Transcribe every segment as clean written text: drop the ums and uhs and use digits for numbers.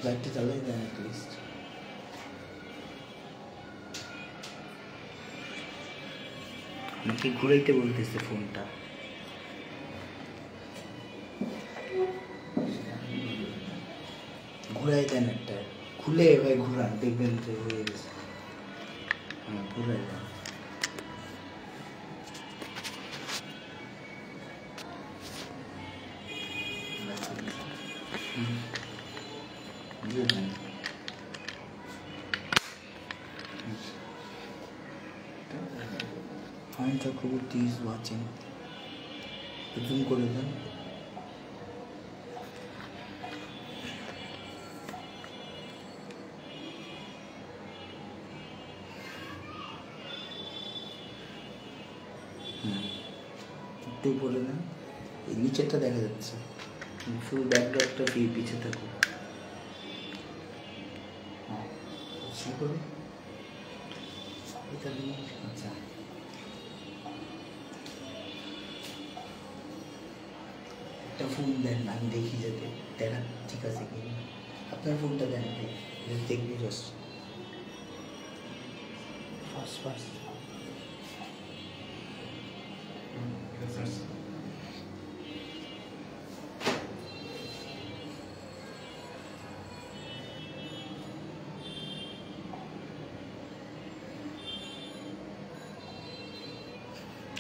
লাইটটা জ্বালাই দেন অ্যাটলিস্ট। আমাকে ঘুরাইতে বলতেছে ফোনটা। ঘুরাই দেন একটা, খুলে এবার ঘুরান, দেখবেন তো হয়ে গেছে। হ্যাঁ ঘুরাই দেন। Fine Chakraborty is watching. Zoom করে দেন। একটু উপরে দেন, এই নিচেরটা দেখা যাচ্ছে, শুধু ব্যাকড্রপটা পিছিয়ে থাকুক। হ্যাঁ শুরু করো। আচ্ছা একটা ফোন দেন, আমি দেখি যাতে দেখা ঠিক আছে কি। আপনার ফোনটা দেন, দেখবি জাস্ট ফার্স্ট ফার্স্ট।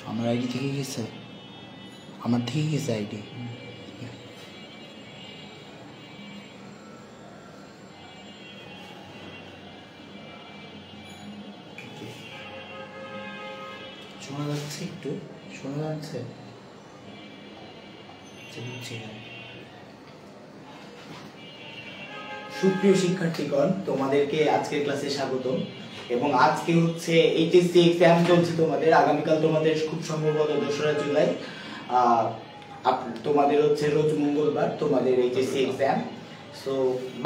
আমার আইডি থেকে গেছে, আমার থেকে গেছে আইডি। শোনা যাচ্ছে? একটু শোনা যাচ্ছে? সুপ্রিয় শিক্ষার্থীগণ, তোমাদেরকে আজকের ক্লাসে স্বাগতম। এবং আজকে হচ্ছে এইচএসসি এক্সাম চলছে তোমাদের। আগামীকাল তোমাদের খুব সম্ভবত 2রা জুলাই তোমাদের হচ্ছে রোজ মঙ্গলবার তোমাদের এইচএসসি এক্সাম। সো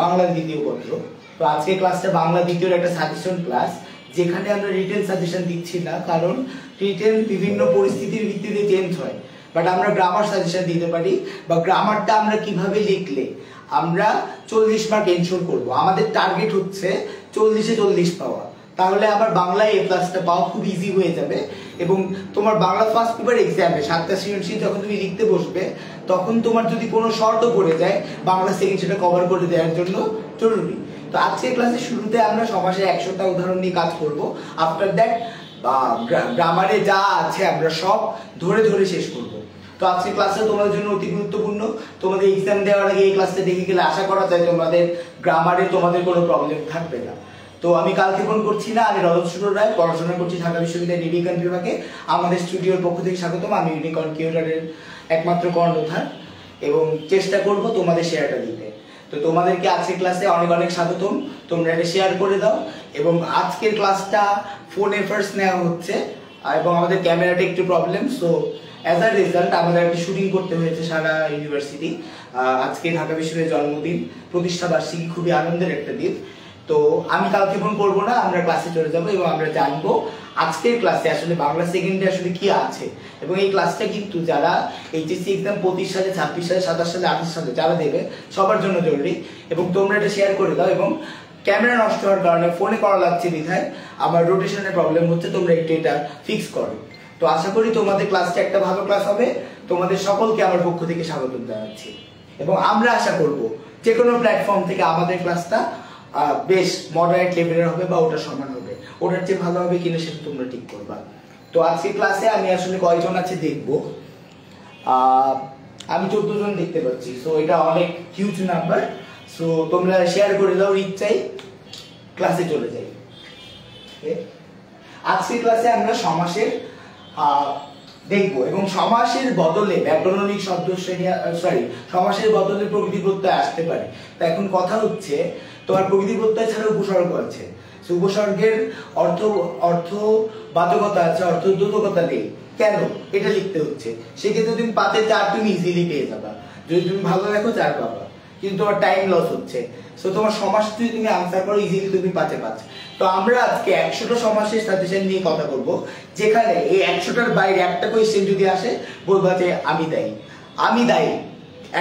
বাংলা দ্বিতীয় পত্র। তো আজকে ক্লাসটা বাংলা দ্বিতীয়র একটা সাজেশন ক্লাস, যেখানে আমরা রিটেন সাজেশন দিচ্ছি না, কারণ রিটেন বিভিন্ন পরিস্থিতির ভিত্তিতে চেঞ্জ হয়। বাট আমরা গ্রামার সাজেশন দিতে পারি, বা গ্রামারটা আমরা কিভাবে লিখলে আমরা 40 মার্ক এনশোর করব। আমাদের টার্গেট হচ্ছে 40-এ 40 পাওয়া, তাহলে আবার বাংলায় A+টা পাওয়া খুব ইজি হয়ে যাবে। এবং তোমার বাংলা ফার্স্ট পেপার এক্সামে 7টা সৃজনশীল যখন তুমি লিখতে বসবে, তখন তোমার যদি কোনো শর্টও পড়ে যায়, বাংলা সেকেন্ড সেটা কভার করে দেওয়ার জন্য জরুরি। তো আজকের ক্লাসের শুরুতে আমরা সমাসের 100টা উদাহরণ নিয়ে কাজ করব। আফটার দ্যাট গ্রামারে যা আছে আমরা সব ধরে ধরে শেষ করব। তো আজকের ক্লাসটা তোমাদের জন্য অতি গুরুত্বপূর্ণ। তোমাদের এক্সাম দেওয়ার আগে এই ক্লাসটা দেখে গেলে আশা করা যায় তোমাদের গ্রামারে তোমাদের কোনো প্রবলেম থাকবে না। তো আমি কালক্ষেপণ করছি না, আমি রজত সুর রায়, পড়াশোনা করছি ঢাকা বিশ্ববিদ্যালয়ের নিবিজ্ঞান বিভাগে। আমাদের স্টুডিওর পক্ষ থেকে স্বাগতম। আমি ইউনিকর্ন কিউটারের একমাত্র কর্ণধার, এবং চেষ্টা করব তোমাদের শেয়ারটা দিতে। তো তোমাদেরকে আজকের ক্লাসে অনেক অনেক স্বাগতম। তোমরা এটা শেয়ার করে দাও। এবং আজকের ক্লাসটা ফোনে ফার্স্ট নেওয়া হচ্ছে, এবং আমাদের ক্যামেরাটা একটু problem. So as a result আমাদের একটা শুটিং করতে হয়েছে সারা ইউনিভার্সিটি। আজকে ঢাকা বিশ্ববিদ্যালয়ের জন্মদিন, প্রতিষ্ঠা বার্ষিকী, খুবই আনন্দের একটা দিন। তো আমি কালক্ষেপণ করবো না, আমরা ক্লাসে চলে যাবো এবং আমরা জানবো আজকের ক্লাসে আসলে বাংলা সেকেন্ডে আসলে কি আছে। এবং এই ক্লাসটা কিন্তু যারা এইচএসসি এক্সাম 25 সালে, 26 সালে, 27 সালে, 28 সালে যারা দেবে সবার জন্য জরুরি। এবং তোমরা এটা শেয়ার করে দাও। এবং ক্যামেরা নষ্ট হওয়ার কারণে ফোনে করা লাগছে বিধায় আমার রোটেশনের প্রবলেম হচ্ছে, তোমরা একটু এটা ফিক্স করো। তো আশা করি তোমাদের ক্লাসটা একটা ভালো ক্লাস হবে। তোমাদের সকলকে আমার পক্ষ থেকে স্বাগত জানাচ্ছি। এবং আমরা আশা করব যে কোনো প্ল্যাটফর্ম থেকে আমাদের ক্লাসটা বেশ মডারেট লেভেলের হবে, বা ওটা সমান হবে। ওটার চেয়ে ভালো হবে কিনা সেটা তোমরা ঠিক করবা। তো আজকে ক্লাসে আমি আসলে কয়জন আছে দেখবো। আমি 14 জন দেখতে পাচ্ছি। সো এটা অনেক হিউজ নাম্বার। সো তোমরা শেয়ার করে দাও, রিচ চাই, ক্লাসে চলে যাই। আজকের ক্লাসে আমরা সমাসের দেখবো, এবং সমাসের বদলে ব্যাকরণিক শব্দ শ্রেণী, সমাসের বদলে প্রকৃতি প্রত্যয় আসতে পারে। তো এখন কথা হচ্ছে, তোমার প্রকৃতি প্রত্যয় ছাড়া উপসর্গ আছে। উপসর্গের অর্থ বাচকতা আছে, অর্থদ্যোতকতা নেই। কেন এটা লিখতে হচ্ছে? সেক্ষেত্রে তুমি 5-এ 4 তুমি ইজিলি পেয়ে যাবা। যদি তুমি ভালো লেখো 4 পাবা, কিন্তু তোমার টাইম লস হচ্ছে। সো তোমার সমাস যদি তুমি আনসার করো ইজিলি তুমি 5-এ 5। তো আমরা আজকে 100টা সমাসের সাজেশন নিয়ে কথা বলবো, যেখানে এই 100টার বাইরে একটা কোয়েশ্চেন যদি আসে, বলবা যে আমি দায়ী, আমি দায়ী।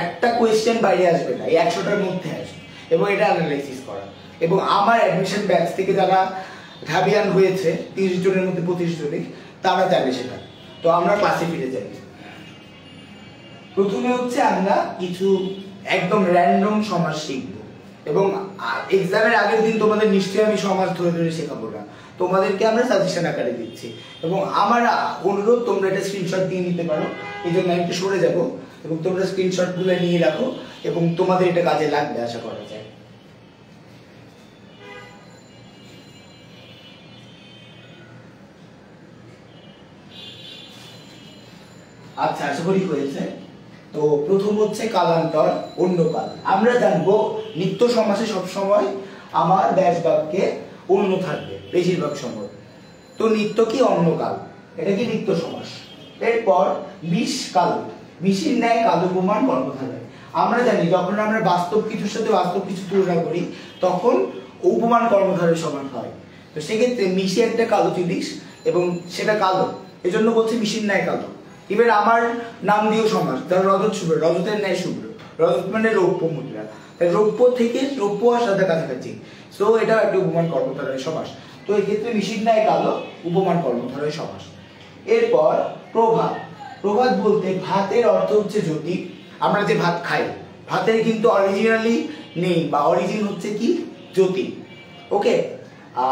একটা কোয়েশ্চেন বাইরে আসবে না, এই 100টার মধ্যে আসবে। এবং এটা অ্যানালাইসিস করা। এবং আমার অ্যাডমিশন ব্যাচ থেকে যারা ঢাবিয়ান হয়েছে 30 জনের মধ্যে 25 জনই, তারা জানে সেটা। তো আমরা ক্লাসে ফিরে যাই। প্রথমে হচ্ছে আমরা কিছু একদম র্যান্ডম সমাজ শিখবো, এবং এক্সামের আগের দিন তোমাদের নিশ্চয়ই আমি সমাজ ধরে ধরে শেখাবো না, তোমাদেরকে আমরা সাজেশন আকারে দিচ্ছি। এবং আমার অনুরোধ, তোমরা এটা স্ক্রিনশট দিয়ে নিতে পারো, এই জন্য আমি একটু সরে যাবো, এবং তোমরা স্ক্রিনশটগুলো নিয়ে রাখো, এবং তোমাদের এটা কাজে লাগবে আশা করা যায়। আচ্ছা, আশা করি হয়েছে। তো প্রথম হচ্ছে কালান্তর, অন্য কাল। আমরা জানবো নিত্য সমাসে সবসময় আমার ব্যাস বাক্যে অন্য থাকবে বেশিরভাগ সময়। তো নিত্য কি, অন্য কাল, এটা কি নিত্য সমাস। এরপর বিষ কাল, বিষের ন্যায় কাল উপমান কর্মধারায়। আমরা জানি যখন আমরা বাস্তব কিছুর সাথে বাস্তব কিছু তুলনা করি তখন উপমান কর্মধারয় সমান হয়। তো সেক্ষেত্রে মিশি একটা কালো জিনিস এবং সেটা কালো, এজন্য বলছে মিশির ন্যায় কালো। এবার আমার নাম দিয়েও সমাস, ধর রজত শুভ্র, রজতের ন্যায় শুভ্র, রজত মানে রৌপ্য মুদ্রা, তাই রৌপ্য থেকে রৌপ্য আর সাথে কাছাকাছি, সো এটা একটা উপমান কর্মধারয় সমাস। তো এই ক্ষেত্রে মিশির ন্যায় কালো উপমান কর্মধারয় সমাস। এরপর প্রভাত, প্রভাত বলতে ভাতের অর্থ হচ্ছে জ্যোতি। আমরা যে ভাত খাই, ভাতের কিন্তু অরিজিনালি নেই, বা অরিজিন হচ্ছে কি জ্যোতি, ওকে।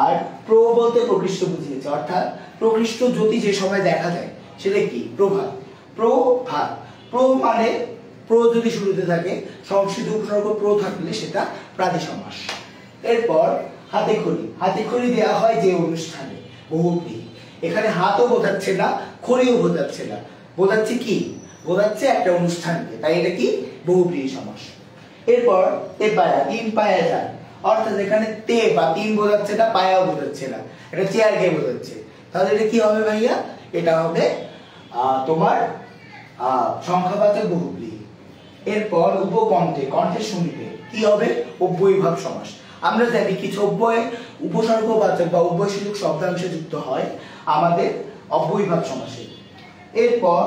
আর প্র বলতে প্রকৃষ্ট বুঝিয়েছে, অর্থাৎ প্রকৃষ্ট জ্যোতি যে সময় দেখা যায় সেটা কি প্রভাত। প্রভাত, প্র মানে প্র যদি শুরুতে থাকে, সংস্কৃত উপসর্গ প্র থাকলে সেটা প্রাদি সমাস। এরপর হাতে খড়ি, হাতে খড়ি দেওয়া হয় যে অনুষ্ঠানে, বহুব্রীহি। এখানে হাতও বোঝাচ্ছে না, খড়িও বোঝাচ্ছে না, বোঝাচ্ছে কি, বোঝাচ্ছে একটা অনুষ্ঠানকে, তাই এটা কি বহুব্রীহি সমাস। এরপর তে পায়া, তিন পায়া যায়, অর্থাৎ এখানে তে বা তিন বোঝাচ্ছে না, পায়াও বোঝাচ্ছে না, এটা চেয়ারকে বোঝাচ্ছে। তাহলে এটা কি হবে ভাইয়া, এটা হবে তোমার সংখ্যাবাচক বহুব্রীহি। এরপর উপকণ্ঠে, কণ্ঠের সমীপে কি হবে, অব্যয়ীভাব সমাস। আমরা জানি কিছু অব্যয় উপসর্গবাচক বা অব্যয়সূচক শব্দাংশ যুক্ত হয় আমাদের অব্যয়ীভাব সমাসে। এরপর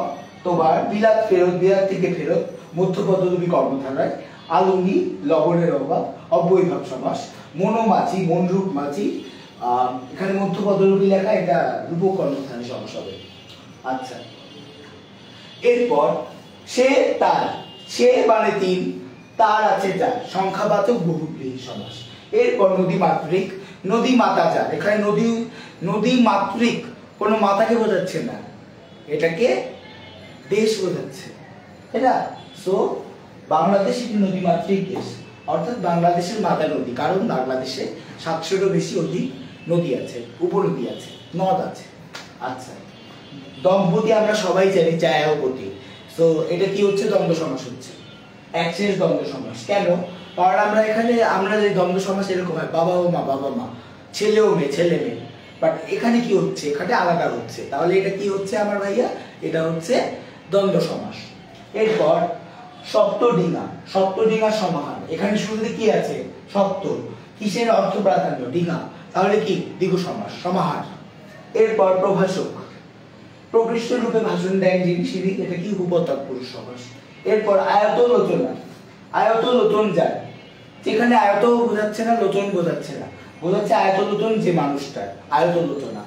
তোমার বিলাত ফেরত, বিলাত থেকে ফেরত মধ্যপদলোপী কর্মধারায়। আলুনি, লবণের অভাব, অব্যয়ীভাব সমাস। মনোমাছি, মনরূপ মাছি, এখানে মধ্যপদলোপী লেখা, এটা রূপক কর্মধারায় সমাস হবে। আচ্ছা, এরপর সে তার, সে মানে তিন, তার আছে যার, সংখ্যাবাচক বহুব্রীহি সমাস। এরপর নদী মাতৃক, নদী মাতা যার, এখানে নদী, নদী মাতৃক কোনো মাতাকে বোঝাচ্ছে না, এটাকে দেশ বোঝাচ্ছে, এটা। সো বাংলাদেশ একটি নদী মাতৃক দেশ, অর্থাৎ বাংলাদেশের মাতা নদী, কারণ বাংলাদেশে 700-এরও বেশি অধিক নদী আছে, উপনদী আছে, নদ আছে। আচ্ছা, দম্পতি আমরা সবাই জানি জায়াবতী, সো এটা কি হচ্ছে, দ্বন্দ্ব সমাস হচ্ছে, একশেষ দ্বন্দ্ব সমাস। কেন, কারণ আমরা এখানে, আমরা যে দ্বন্দ্ব সমাস এরকম হয়, বাবা ও মা, বাবা মা, ছেলে ও মেয়ে, ছেলে মেয়ে, বাট এখানে কি হচ্ছে, এখানে আলাদা হচ্ছে, তাহলে এটা কি হচ্ছে আমার ভাইয়া, এটা হচ্ছে দ্বন্দ্ব সমাস। এরপর সপ্তডিঙা, সপ্তডিঙার সমাহার, এখানে শুরুতে কি আছে, সপ্ত, কিসের অর্থ প্রাধান্য, ডিঙা, তাহলে কি দ্বিগু সমাস, সমাহার। এরপর প্রভাষক, প্রকৃষ্ট রূপে ভাষণ দেন যিনি, এটা কি উপতৎপুরুষ সমাস। এরপর আয়তলোচনা, আয়তলোচন যায়, যেখানে আয়ত বোঝাচ্ছে না, লোচন বোঝাচ্ছে না, বোঝাচ্ছে আয়তলোচন যে মানুষটার, আয়তলোচনা।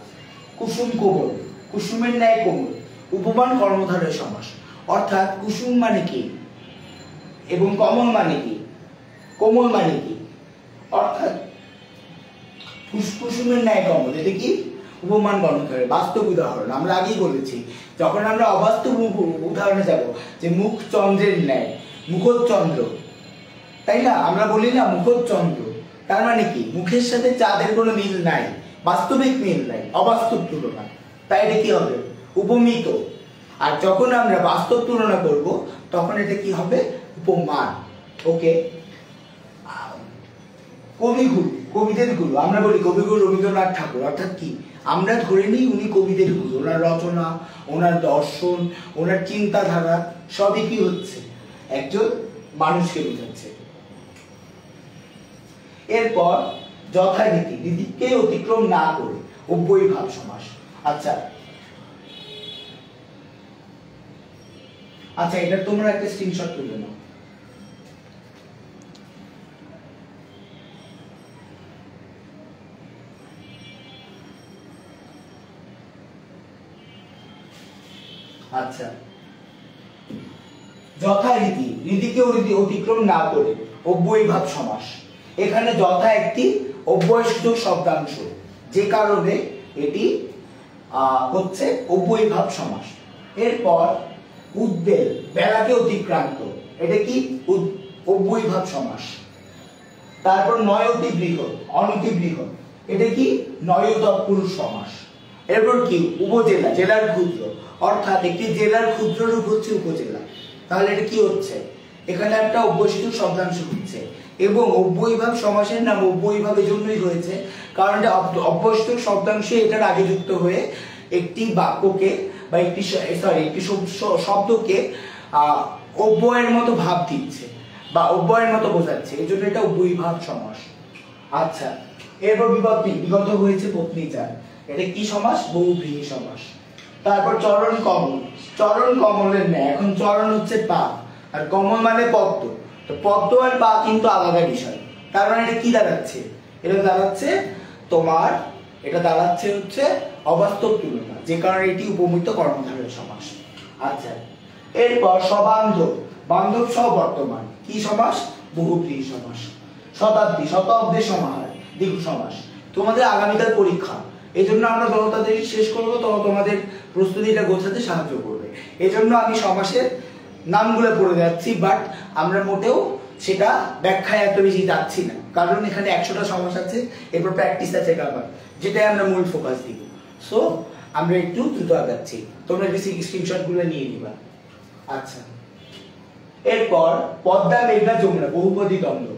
কুসুম কোমল, কুসুমের ন্যায় কোমল, উপমান কর্মধারয় সমাস। অর্থাৎ কুসুম মানে কি এবং কমল মানে কি, কোমল মানে কি, অর্থাৎ কুসুমের ন্যায় কমল, এটা কি উপমান কর্মধারয়। বাস্তব উদাহরণ আমরা আগেই বলেছি, যখন আমরা অবাস্তব উদাহরণে যাব, যে মুখ চন্দ্রের ন্যায়, মুখচন্দ্র, তাই না, আমরা বলি না মুখচন্দ্র, তার মানে কি মুখের সাথে চাঁদের কোনো মিল নাই, বাস্তবিক মিল নাই, অবাস্তব তুলনা, তাই এটা কি হবে, উপমিত। আর যখন আমরা বাস্তব তুলনা করব তখন এটা কি হবে, উপমান, ওকে। কবিগুরু, কবিদের গুরু, আমরা বলি কবিগুরু রবীন্দ্রনাথ ঠাকুর, অর্থাৎ কি আমরা ধরে নিই উনি কবিদের গুরু, ওনার রচনা, ওনার দর্শন, ওনার চিন্তাধারা সবই কি হচ্ছে, একজন মানুষকে বোঝাচ্ছে। এরপর যথারীতি, রীতিকে অতিক্রম না করে, অব্যয়ীভাব সমাস। আচ্ছা আচ্ছা, এটা তোমরা একটা স্ক্রিনশট তুলে নাও। আচ্ছা, যথারীতি, রীতিকে অতিক্রম না করে অব্যয়ীভাব সমাস। এখানে যথা একটি অব্যয়সূচক শব্দাংশ, যে কারণে এটি হচ্ছে অব্যয়ীভাব সমাস। এরপর উদ্বেল, বেলাকে অতিক্রান্ত, এটা কি অব্যয়ীভাব সমাস। তারপর নয়তি বৃহৎ, অনতি বৃহৎ, এটা কি নয় তৎপুরুষ সমাস। এরপর কি উপজেলা, জেলার ক্ষুদ্র, অর্থাৎ একটি জেলার ক্ষুদ্র রূপ হচ্ছে উপজেলা। তাহলে এটা কি হচ্ছে, এখানে একটা অব্যয়সূচক শব্দাংশ হচ্ছে, এবং অব্যয়ীভাব সমাসের নাম অব্যয়ীভাব এজন্যই হয়েছে কারণ এটা অব্যয়সূচক শব্দাংশে এটার আগে যুক্ত হয়ে একটি বাক্যকে বা একটি শব্দকে অব্যয়ের মতো ভাব দিচ্ছে বা অব্যয়ের মতো বোঝাচ্ছে, এই জন্য এটা অব্যয়ীভাব সমাস। আচ্ছা, এরপর বিভক্তি, বিগত হয়েছে পত্নী চার, এটা কি সমাস, বহুব্রীহি সমাস। তারপর চরণ কমল, চরণ কমলের ন্যায়, এখন চরণ হচ্ছে পা আর কমল মানে পদ্ম, তো পদ্ম আর পা কিন্তু আলাদা বিষয়। তার মানে এটা কি দাঁড়াচ্ছে, এটা দাঁড়াচ্ছে তোমার, এটা দাঁড়াচ্ছে হচ্ছে অবাস্তব তুলনা, যে কারণে এটি উপমিত কর্মধারয় সমাস। আচ্ছা, এরপর সবান্ধব, বান্ধব সহ বর্তমান, কি সমাস, বহুব্রীহি সমাস। শতাব্দী, শতাব্দীর সমাহার, দ্বিগু সমাস। তোমাদের আগামীকাল পরীক্ষা, এই জন্য আমরা যত তাড়াতাড়ি শেষ করবো তত তোমাদের প্রস্তুতিটা গোছাতে সাহায্য করবে। এই জন্য আমি সমাসের নামগুলো পড়ে যাচ্ছি, বাট আমরা মোটেও সেটা ব্যাখ্যায় এত বেশি যাচ্ছি না, কারণ এখানে 100টা সমাস আছে, এরপর প্র্যাকটিস আছে গ্রামার, যেটাই আমরা মূল ফোকাস দিব। সো আমরা একটু দ্রুত আগাচ্ছি, তোমরা বেশি স্ক্রিনশট গুলো নিয়ে নিবা। আচ্ছা, এরপর পদ্মা, মেঘনা, যমুনা, বহুপদী দ্বন্দ্ব,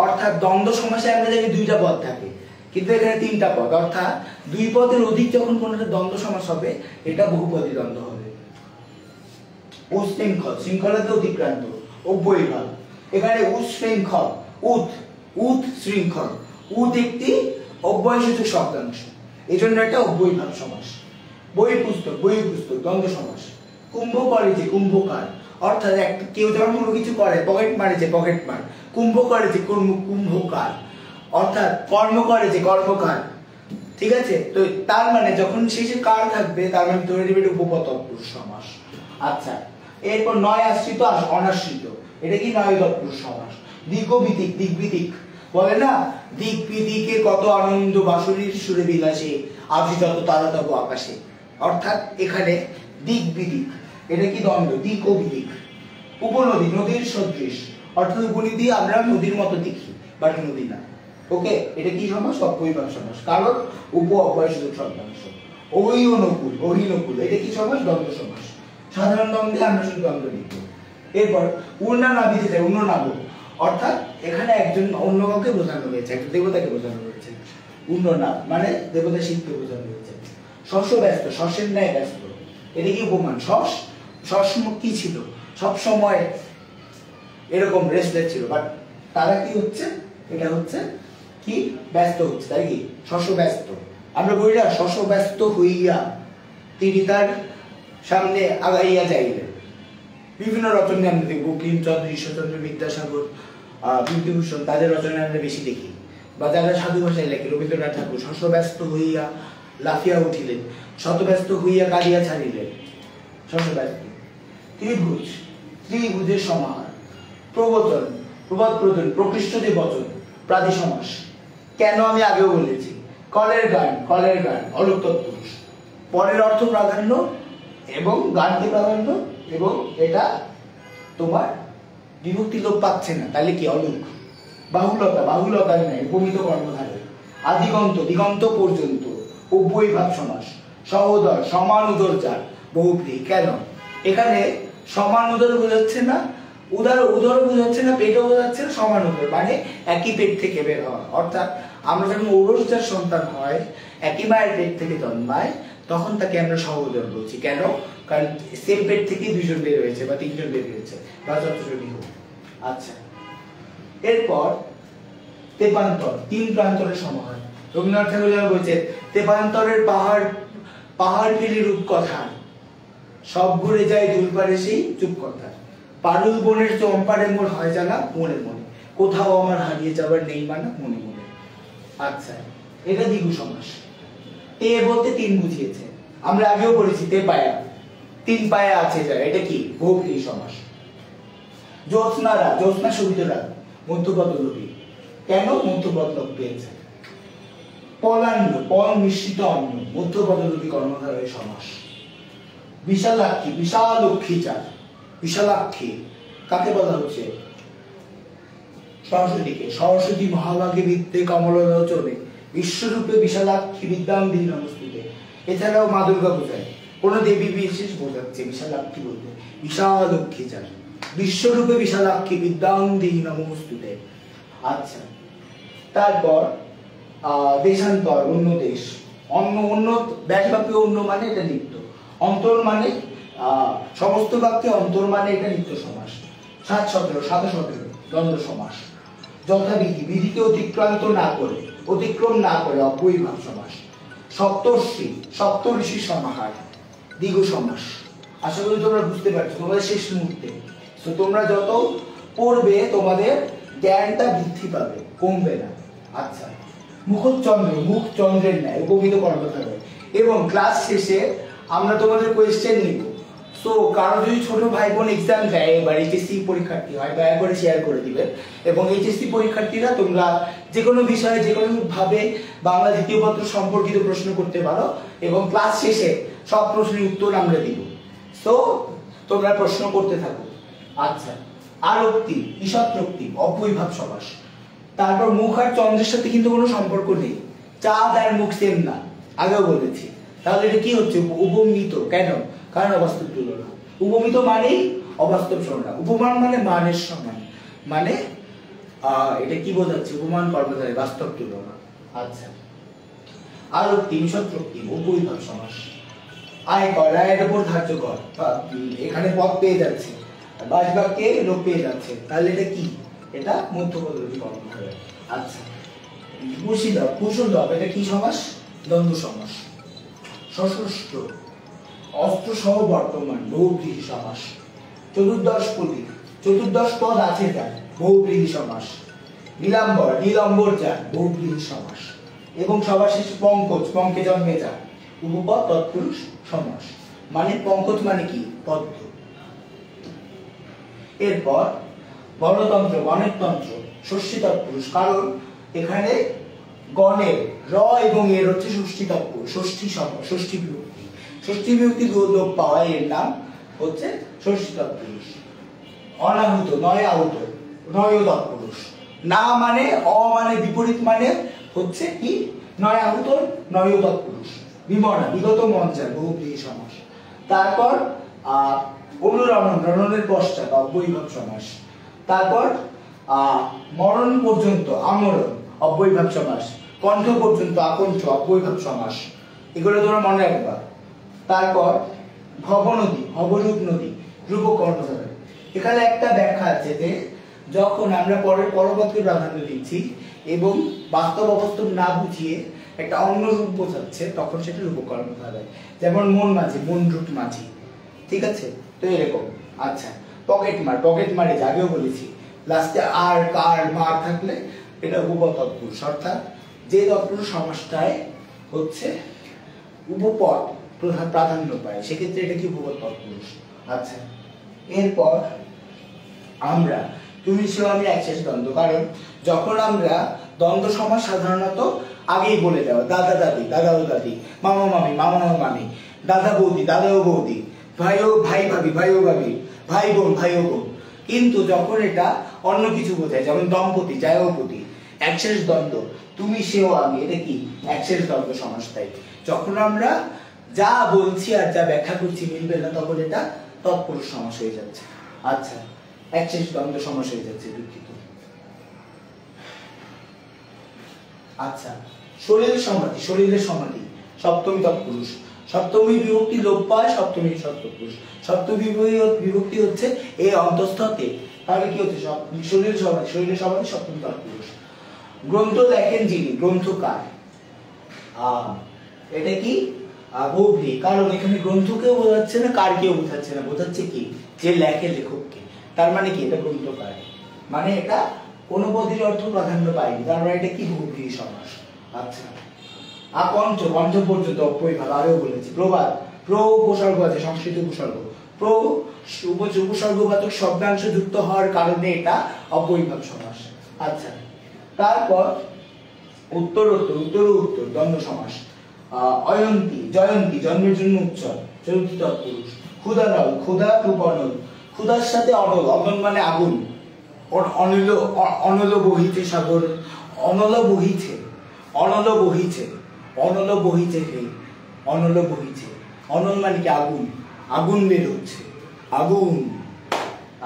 অর্থাৎ দ্বন্দ্ব সমাসে আমরা জানি দুইটা পদ থাকে, কিন্তু এখানে তিনটা পদ, অর্থাৎ দুই পদের অধিক যখন কোন একটা দ্বন্দ্ব সমাস হবে এটা বহুপদী দ্বন্দ্ব হবে। উৎশৃঙ্খল, শৃঙ্খলাতে অতিক্রান্ত, অব্যয়ীভাব। এখানে উৎশৃঙ্খল, উৎ শৃঙ্খল, একটি অব্যয়সূচক শব্দাংশ, এই জন্য এটা অব্যয়ীভাব সমাস। বহিঃপুস্তক, দ্বন্দ্ব সমাস। কুম্ভ করেছে, কুম্ভকার, অর্থাৎ কেউ যখন কোনো কিছু করে, পকেট মারেছে, পকেটমার, কুম্ভ করেছে, কুম্ভকার, অর্থাৎ কর্ম করেছে, কর্মকার। ঠিক আছে, তো তার মানে যখন শেষে কার থাকবে তার মানে ধরে নেবে উপপদ তৎপুরুষ সমাস। আচ্ছা, এরপর নয় আশ্রিত, অনাশ্রিত, এটা কি নয় তৎপুরুষ সমাস। দিকবিদিক, দিকবিদিক বলে না, দিক বিদিকে কত আনন্দ বাঁশুরীর সুরে বিলাসে, আজি যত তারা তব আকাশে, অর্থাৎ এখানে দিক বিদিক, এটা কি দ্বন্দ্ব, দিক ও বিদিক। উপনদী, নদীর সদৃশ, অর্থাৎ উপনদী আমরা নদীর মতো দেখি বাট নদী না। ওকে, এটা কি সমাস, অব্যয়ীভাব সমাস, কারণ উপ অব্যয়সূচক শব্দাংশ। অহিনকুল, অহিনকুল, এটা কি সমাস, দ্বন্দ্ব সমাস। সাধারণ দ্বন্দ্বে আমরা শুধু দ্বন্দ্ব লিখব। এরপর উর্ণানাভিতে, উর্ণনাভ, অর্থাৎ এখানে একজন অন্য কাউকে বোঝানো হয়েছে, একজন দেবতাকে বোঝানো হয়েছে। উর্ণনাভ মানে দেবতা শিবকে বোঝানো হয়েছে। শস্য ব্যস্ত, শস্যের ন্যায় ব্যস্ত, এটা কি উপমান। শস কি ছিল, সব সময় এরকম রেস্টলেস ছিল, বাট তারা কি হচ্ছে, এটা হচ্ছে কি ব্যস্ত হচ্ছে, তাই কি শস্য ব্যস্ত। আমরা বলি না, শস্য ব্যস্ত হইয়া তিনি তার সামনে আগাইয়া যাইলেন। বিভিন্ন রচনায় আমরা দেখব, বঙ্কিমচন্দ্র, ঈশ্বরচন্দ্র বিদ্যাসাগর, বিভূতিভূষণ, তাদের রচনায় আমরা বেশি দেখি, বা যারা সাধু ভাষায় লেখে, রবীন্দ্রনাথ ঠাকুর, শস্য ব্যস্ত হইয়া লাফিয়া উঠিলেন, শতব্যস্ত হইয়া কাঁদিয়া ছাড়িলেন, শস্য ব্যস্ত। ত্রিভুজ, ত্রিভুজের সমাহার। প্রবচন, প্রবাদ প্রবচন, প্রকৃষ্ট যে বচন, প্রাদি সমাস। কেন আমি আগেও বলেছি, কলের গান, কলের গান, অলোক তৎপুরুষ, পরের অর্থ প্রাধান্য এবং গানকে প্রাধান্য, এবং এটা তোমার বিভক্তি লোপ পাচ্ছে না, তাহলে কি অলোক। বাহুলতা, বাহুলতার নেই, উপমিত কর্মধারে। আদিগন্ত, দিগন্ত পর্যন্ত, অব্যয়ীভাব সমাস। সহোদর, সমান উদরচার, বহুব্রীহি। কেন এখানে সমান উদর বোঝাচ্ছে না, উদর বোঝাচ্ছে না, পেটও বোঝাচ্ছে না, সমান উদর মানে একই পেট থেকে বের হওয়া। অর্থাৎ আমরা যখন ঔরসজার সন্তান হয়, একই মায়ের পেট থেকে জন্মায়, তখন তাকে আমরা সহোদর বলছি। কেন, কারণ সেম পেট থেকে দুইজন বের হয়েছে বা তিনজন বের হয়েছে, বা যতজনই হোক। আচ্ছা, এরপর তেপান্তর, তিন প্রান্তরের সমাহার। রবীন্দ্রনাথ ঠাকুর বলছে, তেপান্তরের পাহাড়, পাহাড় ফেলি রূপকথা, সব ঘুরে যায় দুলপারে সেই চুপকথা। পারুল বনের চম্পারে মোর হয় জানা মনে মনে, কোথাও আমার হারিয়ে যাবার নেই মানা মনে মনে। আচ্ছা, এটা দ্বিগু সমাস। তে বলতে তিন বুঝিয়েছে, আমরা আগেও পড়েছি তে পায়া, তিন পায়ে আছে যারা, এটা কি বহুব্রীহি সমাস। জ্যোৎস্নারা, জ্যোৎস্না শোভিতরা, মধ্যপদ লোপী। কেন মধ্যপদ লোপ পেয়েছে? পলান্ন, পল মিশ্রিত অন্ন, মধ্যপদ লোপী কর্মধারয় সমাস। বিশালাক্ষী, বিশালক্ষী চার, বিশালাক্ষী কাকে বলা হচ্ছে? সরস্বতীকে। সরস্বতী মহাভাগে বিদ্যে কমলোচনে, বিশ্বরূপে বিশালাক্ষী বিদ্যাং দিন নমস্তুতে। এছাড়াও মা দুর্গা বোঝায়, কোন দেবী বিশেষ বোঝাচ্ছে বিশালাক্ষী বলতে, বিশালক্ষী চার, বিশ্বরূপে বিশালাক্ষী বিদ্যাং দিন নমস্তুতে। আচ্ছা, তারপর দেশান্তর, অন্য দেশ। অন্য, অন্য ব্যাসবাক্যে অন্য মানে এটা নিত্য, অন্তর মানে সমস্ত বাক্যে, অন্তর মানে এটা নিত্য সমাস। 7-17, 7-17 দ্বন্দ্ব সমাস। যথাবিধি, বিধিকে অতিক্রান্ত না করে, অতিক্রম না করে অব্যয়ীভাব সমাস। সপ্তর্ষি, সপ্তঋষি সমাহার, দ্বিগু সমাস। আশা করি তোমরা বুঝতে পারছো তোমাদের শেষ মুহূর্তে। তো তোমরা যত পড়বে তোমাদের জ্ঞানটা বৃদ্ধি পাবে, কমবে না। আচ্ছা, মুখচন্দ্র, মুখ চন্দ্রের ন্যায় উপমিত কর্মধার। এবং ক্লাস শেষে আমরা তোমাদের কোয়েশ্চেন নিব। সো কারো যদি ছোট ভাই বোন এক্সাম দেয়, এবার এইচএসসি পরীক্ষার্থী হয়, দয়া করে শেয়ার করে দিবেন। এবং এইচএসসি পরীক্ষার্থীরা তোমরা যে কোনো বিষয়ে যে কোনো ভাবে বাংলা দ্বিতীয় পত্র সম্পর্কিত প্রশ্ন করতে পারো, এবং ক্লাস শেষে সব প্রশ্নের উত্তর আমরা দিব। সো তোমরা প্রশ্ন করতে থাকো। আচ্ছা, আরক্তি, ঈষৎরক্তি, অব্যয়ীভাব সমাস। তারপর মুখ আর চন্দ্রের সাথে কিন্তু কোনো সম্পর্ক নেই, চাঁদ আর মুখ সেম না, আগেও বলেছি। তাহলে এটা কি হচ্ছে? উপমিত। কেন? কারণ অবাস্তব তুলনা। উপমিত মানেই অবাস্তব তুলনা। উপমান মানে মানের সমান, মানে এটা কি বোঝাচ্ছে? উপমান কর্মধারয়, বাস্তব তুলনা। আচ্ছা, আরক্তি, ঈষৎরক্তি, অব্যয়ীভাব সমাস। আয় কর, রায়ের উপর ধার্য কর, এখানে পদ পেয়ে যাচ্ছে, বাসবাক্যে লোপ পেয়ে যাচ্ছে, তাহলে এটা কি? এটা মধ্যপদ লোপী কর্মধারয়। আচ্ছা, কুশীলভ, কুশলভ, এটা কি সমাস? দ্বন্দ্ব সমাস। সশস্ত্র, অস্ত্র সহ বর্তমান, বহুব্রীহি সমাস। চতুর্দশ পদী, চতুর্দশ পদ আছে যার, বহুব্রীহি সমাস। নীলাম্বর, নীলম্বর যার, বহুব্রীহি সমাস। এবং সবার শেষে পঙ্কজ, পঙ্কে জন্মে যার, উপপদ তৎপুরুষ সমাস। মানে পঙ্কজ মানে কি? পদ্ম। এরপর গণতন্ত্র, গণের তন্ত্র, ষষ্ঠী তৎপুরুষ। কারণ এখানে গণের র এবং এর হচ্ছে ষষ্ঠী তৎপুরুষ, ষষ্ঠী সমাস, ষষ্ঠী বিভক্তি। ষষ্ঠী বিভক্তি লোপ পাওয়া, এর নাম হচ্ছে ষষ্ঠী তৎপুরুষ। অনাহুত, নয় আহুত, নয় তৎপুরুষ। না মানে, অ মানে বিপরীত, মানে হচ্ছে কি? নয় আহুত, নয় তৎপুরুষ। বিমনা, বিগত মঞ্চার, বহুব্রীহি সমাস। তারপর অনুরণন, রণনের পশ্চাৎ, অব্যয়ীভাব সমাস। তারপর মরণ পর্যন্ত, আমরণ, অব্যয়ীভাব সমাস। কণ্ঠ পর্যন্ত, আকণ্ঠ, অব্যয়ীভাব সমাস। এগুলো তোমরা মনে রাখবা। তারপর ভব নদী, ভবরূপ নদী, রূপক কর্মধারয়। এখানে একটা ব্যাখ্যা আছে যে যখন আমরা পরের পরপদকে প্রাধান্য দিচ্ছি এবং বাস্তব অবাস্তব না বুঝিয়ে একটা অন্য রূপ বোঝাচ্ছে, তখন সেটা রূপক কর্মধারয়। যেমন মন মাঝি, মন রূপ মাঝি। ঠিক আছে? তো এরকম। আচ্ছা, পকেট মার, পকেট মারে আগেও বলেছি, লাস্টে আর, কার, মার থাকলে এটা উপপদ তৎপুরুষ, অর্থাৎ যে তৎপুরুষ সমাসটায় হচ্ছে উপপদ প্রাধান্য পায়, সেক্ষেত্রে এটা কি? উপপদ তৎপুরুষ। আচ্ছা, এরপর আমরা তুমি সেও আমি একশেষ দ্বন্দ্ব। কারণ যখন আমরা দ্বন্দ্ব সমাস সাধারণত আগেই বলে দেওয়া, দাদা দাদি, দাদা ও দাদি, মামা মামি, মামা ও মামি, দাদা বৌদি, দাদা ও বৌদি, ভাই ও ভাই ভাবি, ভাই ও ভাবি, ভাই বোন, ভাই ও বোন। কিন্তু যখন এটা অন্য কিছু বোঝায়, যেমন দম্পতি, জায়পতি, একশেষ দ্বন্দ্ব, তুমি সেও আমি, এটা কি? একশেষ দ্বন্দ্ব সমাস। তাই যখন আমরা যা বলছি আর যা ব্যাখ্যা করছি মিলবে না, তখন এটা তৎপুরুষ সমাস হয়ে যাচ্ছে। আচ্ছা, একশেষ দ্বন্দ্ব সমাস হয়ে যাচ্ছে, দুঃখিত। আচ্ছা, শরীর সমাধি, শরীরের সমাধি, সপ্তমী তৎপুরুষ। সপ্তমী বিভক্তি লোপ পায়, সপ্তমী তৎপুরুষ। সপ্তমী বিভক্তি হচ্ছে এই অন্তঃস্থতে, তাহলে কি হচ্ছে? শরীর সমাধি, শরীরের সমাধি, সপ্তমী তৎপুরুষ। গ্রন্থ লেখেন যিনি, গ্রন্থকার, এটা কি? বহুব্রীহি। কারণ এখানে গ্রন্থকেও বোঝাচ্ছে না, কারকেও বোঝাচ্ছে না, বোঝাচ্ছে কি? যে লেখে, লেখককে। তার মানে কি? এটা গ্রন্থকার, মানে এটা কোনো পদের অর্থ প্রাধান্য পায়নি, তার মানে এটা কি? বহুব্রীহি সমাস। আচ্ছা, আকণ্ঠ, কণ্ঠ পর্যন্ত, অব্যয়ীভাব, আগেও বলেছি। প্রবাদ, প্র উপসর্গ আছে, সংস্কৃত উপসর্গ, প্র উপসর্গবাচক শব্দাংশ যুক্ত হওয়ার কারণে এটা অব্যয়ীভাব সমাস। আচ্ছা, তারপর উত্তরোত্তর, উত্তর দ্বন্দ্ব সমাস। অয়ন্তি, জয়ন্তী জন্মের জন্য উচ্চার, চতুর্থী তৎপুরুষ। ক্ষুধানল, ক্ষুধা টু অনল, ক্ষুধার সাথে অনল, অনল মানে আগুন, অনল, অনল বহিছে সাগর, অনল বহিছে, অনল বহিছে, অনল বহিছে হে, অনল বহিছে, অনল মানে কি আগুন, আগুন বের হচ্ছে, আগুন।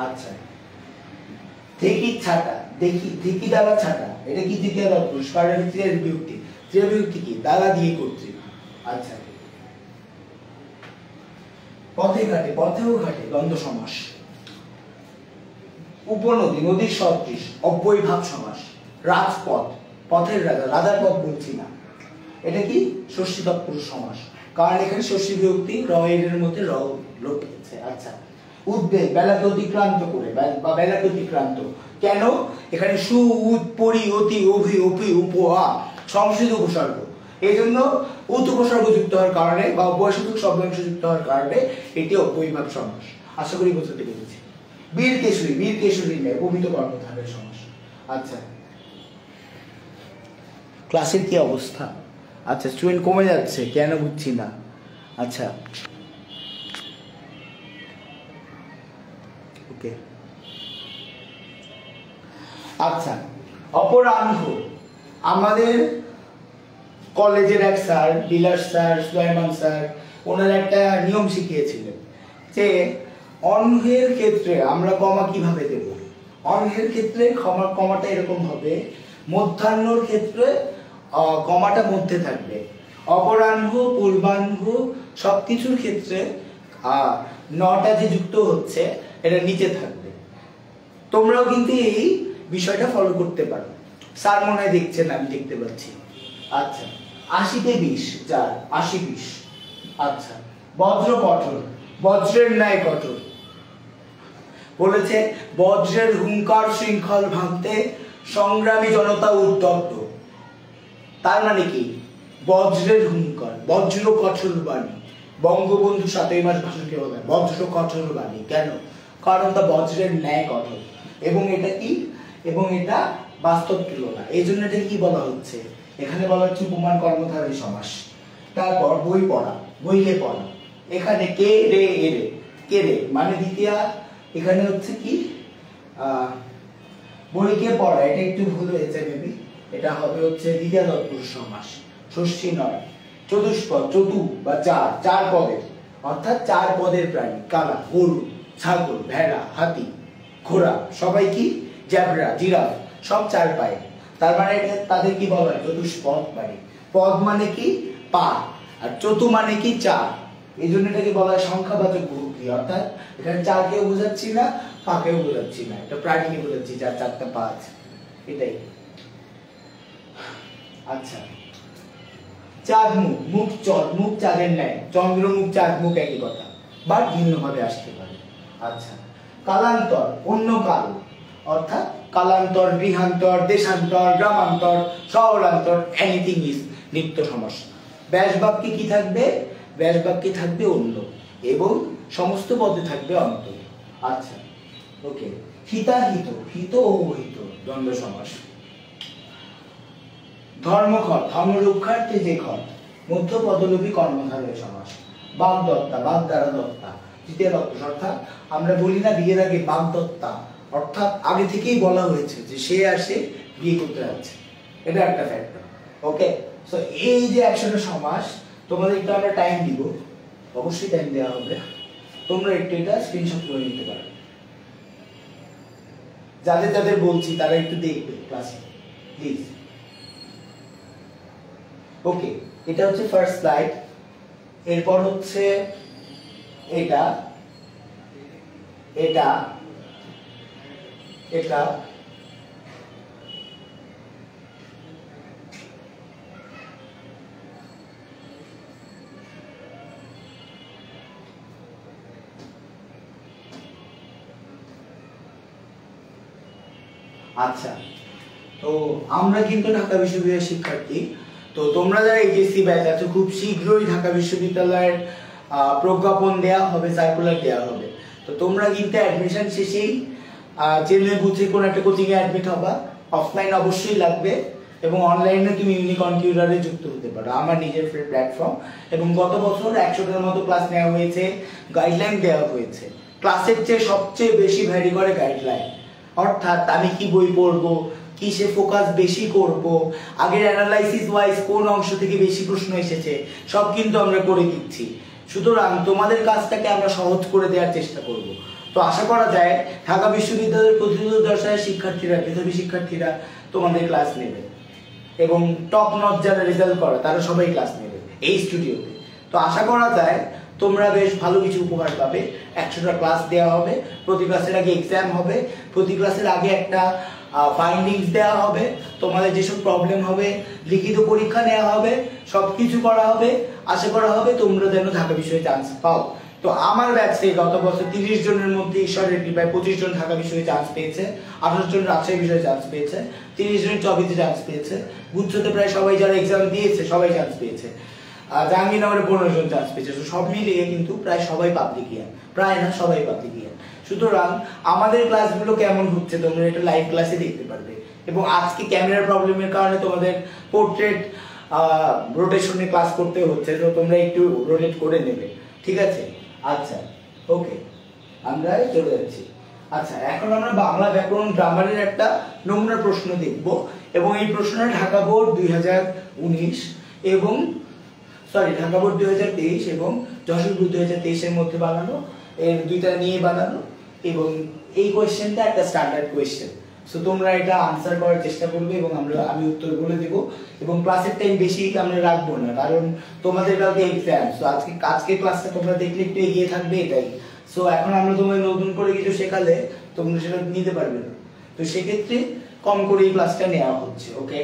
আচ্ছা, দেখি ছাটা, দেখি, দেখি দ্বারা ছাটা, এটা কি দ্বিতীয় তৎপুরুষ, কারণ এটা তৃতীয় বিভক্তি, তৃতীয় বিভক্তি কি দ্বারা দিয়ে করছে। আচ্ছা, পথে ঘাটে, পথেও ঘাটে দ্বন্দ্ব সমাস। উপনদী, নদীর সদৃশ, অব্যয়ীভাব সমাস। রাজপথ, পথের রাজা, রাজার পথ বলছি না, এটা কি ষষ্ঠী তৎপুরুষ সমাস, কারণ এখানে ষষ্ঠী বিভক্তি র এর মধ্যে র লোপ পেয়েছে। আচ্ছা, উদ্বেগ, বেলাকে অতিক্রান্ত করে বা বেলাকে অতিক্রান্ত, কেন এখানে সু উদ পরি অতি অভি অপি উপ আ সংস্কৃত উপসর্গ, এই জন্য উত উপসর্গ যুক্ত হওয়ার কারণে বা অব্যয়সূচক শব্দাংশ যুক্ত হওয়ার কারণে এটি অব্যয়ীভাব সমাস। আশা করি বুঝতে পেরেছি। বীর কেশরী, বীর কেশরী নেই, প্রমিত কর্মধারের সমাস। আচ্ছা, ক্লাসের কি অবস্থা? আচ্ছা, স্টুডেন্ট কমে যাচ্ছে কেন বুঝছি না। আচ্ছা, ওকে। আচ্ছা, অপরাহ্ন, আমাদের কলেজের এক স্যার, বিলাস স্যার, সুলাইমান স্যার, ওনার একটা নিয়ম শিখিয়েছিলেন যে অনহের ক্ষেত্রে আমরা কমা কিভাবে দেব। অনহের ক্ষেত্রে কমাটা এরকম হবে, মধ্যাহ্নর ক্ষেত্রে কমাটা মধ্যে থাকবে, অপরাহ্ন, পূর্বাহ্ন সবকিছুর ক্ষেত্রে নটা যে যুক্ত হচ্ছে এটা নিচে থাকবে। তোমরাও কিন্তু এই বিষয়টা ফলো করতে পারো। স্যার মনে হয় দেখছেন, আমি দেখতে পাচ্ছি। আচ্ছা, 80-তে 20, 4 80 20। আচ্ছা, বজ্র কঠোর, বজ্রের ন্যায় কঠোর, বলেছে বজ্রের হুঙ্কার শৃঙ্খল ভাঙতে সংগ্রামী জনতা উদ্যত। তার মানে কি বজ্রের হুঙ্কার, বজ্র কঠোর বাণী। বঙ্গবন্ধু 7ই মার্চ ভাষণকে বলে বজ্র কঠোর বাণী, কেন? কারণ তা বজ্রের ন্যায় কঠোর, এবং এটা কি, এবং এটা বাস্তব তুলনা, এই জন্য এটা কি বলা হচ্ছে, এখানে বলা হচ্ছে উপমান কর্মধারী সমাস। তারপর বই পড়া, বইকে পড়া, এখানে কে রে এরে, কে রে মানে দ্বিতীয়া, এখানে হচ্ছে কি বইকে পড়া, এটা একটু ভুল হয়েছে মেবি, এটা হবে হচ্ছে দ্বিতীয় তৎপুরুষ সমাস, ষষ্ঠী নয়। চতুষ্পদ, চতু বা চার, চার পদের, অর্থাৎ চার পদের প্রাণী, কালা, গরু, ছাগল, ভেড়া, হাতি, ঘোড়া, সবাই কি জ্যাবরা, জিরাফ, সব চার পায়ে। তার মানে তাদের কি বলা হয় চতুষ্পদ প্রাণী। পদ মানে কি পা, আর চতু মানে কি চার, এই জন্য এটাকে বলা হয় সংখ্যাবাচক বহুব্রী, অর্থাৎ এখানে চারকেও বোঝাচ্ছি না, পাকেও বোঝাচ্ছি না, এটা প্রাণীকে বোঝাচ্ছি যার চারটা পা আছে, এটাই। আচ্ছা, চাঁদ মুখ, মুখ চল, মুখ চাঁদের ন্যায়, চন্দ্র মুখ চাঁদ মুখ একই কথা, বা ভিন্নভাবে আসতে পারে। আচ্ছা, কালান্তর, অন্য কাল, অর্থাৎ কালান্তর, গৃহান্তর, দেশান্তর, গ্রামান্তর, শহরান্তর, এনিথিং ইজ নিত্য সমস্যা। ব্যাস বাক্যে কি থাকবে? ব্যাস বাক্যে থাকবে অন্য, এবং সমস্ত পদে থাকবে অন্ত। আচ্ছা, ওকে। হিতাহিত, হিত ও হিত দ্বন্দ্ব সমাস। ধর্মঘট, ধর্ম রক্ষার্থে যে ঘট, মধ্য পদলোপী কর্মধারয় সমাস। বাগদত্তা, বাগ দ্বারা দত্তা, তৃতীয় তৎপুরুষ, অর্থাৎ আমরা বলি না বিয়ের আগে বাগদত্তা, অর্থাৎ আগে থেকেই বলা হয়েছে যে সে আর সে বিয়ে করতে যাচ্ছে, এটা একটা ফ্যাক্টর। ওকে, সো এই যে 100টা সমাস, তোমাদের একটু আমরা টাইম দিব, অবশ্যই টাইম দেওয়া হবে, তোমরা একটু এটা স্ক্রিনশট করে নিতে পারো। যাদের যাদের বলছি তারা একটু দেখবে ক্লাসে প্লিজ। ওকে, এটা হচ্ছে ফার্স্ট স্লাইড, এরপর হচ্ছে এটা, এটা, এটা, আচ্ছা। তো আমরা কিন্তু ঢাকা বিশ্ববিদ্যালয়ের শিক্ষার্থী, তো তোমরা যারা এইচএসসি ব্যাচ আছো খুব শীঘ্রই ঢাকা বিশ্ববিদ্যালয়ের প্রজ্ঞাপন দেয়া হবে, সার্কুলার দেয়া হবে। তো তোমরা কিন্তু অ্যাডমিশন শেষেই জেনে বুঝে কোনো একটা কোচিং এ অ্যাডমিট হবা। অফলাইন অবশ্যই লাগবে এবং অনলাইনে তুমি ইউনিকর্ন টিউটরে যুক্ত হতে পারো, আমার নিজের ফ্রি প্ল্যাটফর্ম। এবং গত বছর 100টার মতো ক্লাস নেওয়া হয়েছে, গাইডলাইন দেওয়া হয়েছে। ক্লাসের চেয়ে সবচেয়ে বেশি ভ্যারি করে গাইডলাইন, অর্থাৎ আমি কি বই পড়বো, কিসে ফোকাস বেশি করব, আগের অ্যানালাইসিস ওয়াইজ কোন অংশ থেকে বেশি প্রশ্ন এসেছে, সব কিন্তু আমরা করে দিচ্ছি। সুতরাং তোমাদের কাজটাকে আমরা সহজ করে দেওয়ার চেষ্টা করব। তো আশা করা যায় ঢাকা বিশ্ববিদ্যালয়ের প্রতিনিধি দশায় শিক্ষার্থীরা, মেধাবী শিক্ষার্থীরা তোমাদের ক্লাস নেবে এবং টপ নচ যারা রেজাল্ট করে তারা সবাই ক্লাস নেবে এই স্টুডিওতে। তো আশা করা যায় তোমরা বেশ ভালো কিছু উপহার পাবে। 100টা ক্লাস দেওয়া হবে, প্রতি ক্লাসের আগে এক্সাম হবে, প্রতি ক্লাসের আগে একটা ফাইন্ডিংস দেওয়া হবে, তোমাদের যেসব প্রবলেম হবে লিখিত পরীক্ষা নেওয়া হবে, সবকিছু করা হবে। আশা করা হবে তোমরা যেন ঢাকা বিষয়ে চান্স পাও। তো আমার ব্যাচে গত বছর 30 জনের মধ্যে ঈশ্বরের কৃপায় 25 জন ঢাকা বিষয়ে চান্স পেয়েছে, 28 জন রাজশাহী বিষয়ে চান্স পেয়েছে, 30 জন চবিতে চান্স পেয়েছে, গুচ্ছতে প্রায় সবাই যারা এক্সাম দিয়েছে সবাই চান্স পেয়েছে, জাহাঙ্গীরনগরে 15 জন চান্স পেয়েছে। তো সব মিলিয়ে কিন্তু প্রায় সবাই পাবলিকিয়ান, প্রায় না সবাই পাবলিকিয়ান। সুতরাং আমাদের ক্লাসগুলো কেমন হচ্ছে তোমরা এটা লাইভ ক্লাসে দেখতে পারবে। এবং আজকে ক্যামেরার প্রবলেমের কারণে তোমাদের পোর্ট্রেট রোটেশনে ক্লাস করতে হচ্ছে, তো তোমরা একটু রোটেট করে নেবে, ঠিক আছে? আচ্ছা, ওকে, আমরা চলে যাচ্ছি। আচ্ছা, এখন আমরা বাংলা ব্যাকরণ গ্রামারের একটা নমুনা প্রশ্ন দেখব এবং এই প্রশ্নটা ঢাকা বোর্ড 2019 এবং ঢাকা বোর্ড 2023 এবং যশোর বোর্ড 2023 এর মধ্যে বানানো, এর দুইটা নিয়ে বানানো। এবং এই কোয়েশ্চেনটা একটা স্ট্যান্ডার্ড কোয়েশ্চেন। সো তোমরা এটা আনসার করার চেষ্টা করবে এবং আমি উত্তর বলে দেব। এবং ক্লাসের টাইম বেশি আমরা রাখবো না, কারণ তোমাদের কালকে এক্সাম। সো আজকে ক্লাসটা তোমরা দেখলে একটু এগিয়ে থাকবে, এটাই। সো এখন আমরা তোমায় নতুন করে কিছু শেখালে তোমরা সেটা নিতে পারবে না, তো সেক্ষেত্রে কম করে এই ক্লাসটা নেওয়া হচ্ছে। ওকে,